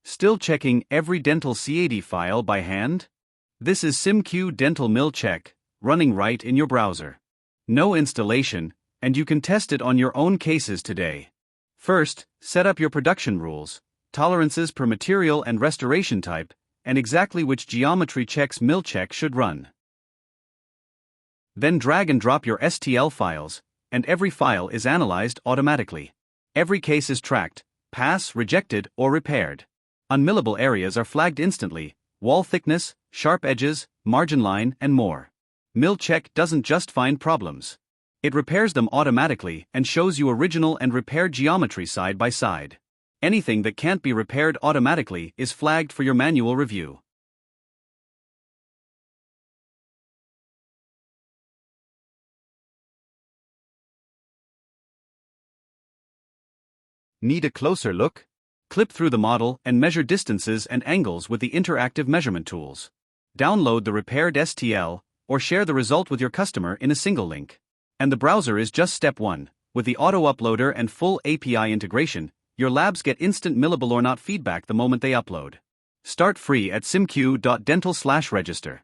Still checking every dental CAD file by hand? This is SimQ Dental Mill Check, running right in your browser. No installation, and you can test it on your own cases today. First, set up your production rules, tolerances per material and restoration type, and exactly which geometry checks Mill Check should run. Then drag and drop your STL files, and every file is analyzed automatically. Every case is tracked, pass, rejected, or repaired. Unmillable areas are flagged instantly: wall thickness, sharp edges, margin line, and more. Mill Check doesn't just find problems. It repairs them automatically and shows you original and repaired geometry side by side. Anything that can't be repaired automatically is flagged for your manual review. Need a closer look? Clip through the model and measure distances and angles with the interactive measurement tools. Download the repaired STL, or share the result with your customer in a single link. And the browser is just step 1. With the auto-uploader and full API integration, your labs get instant millable or not feedback the moment they upload. Start free at simq.dental/register.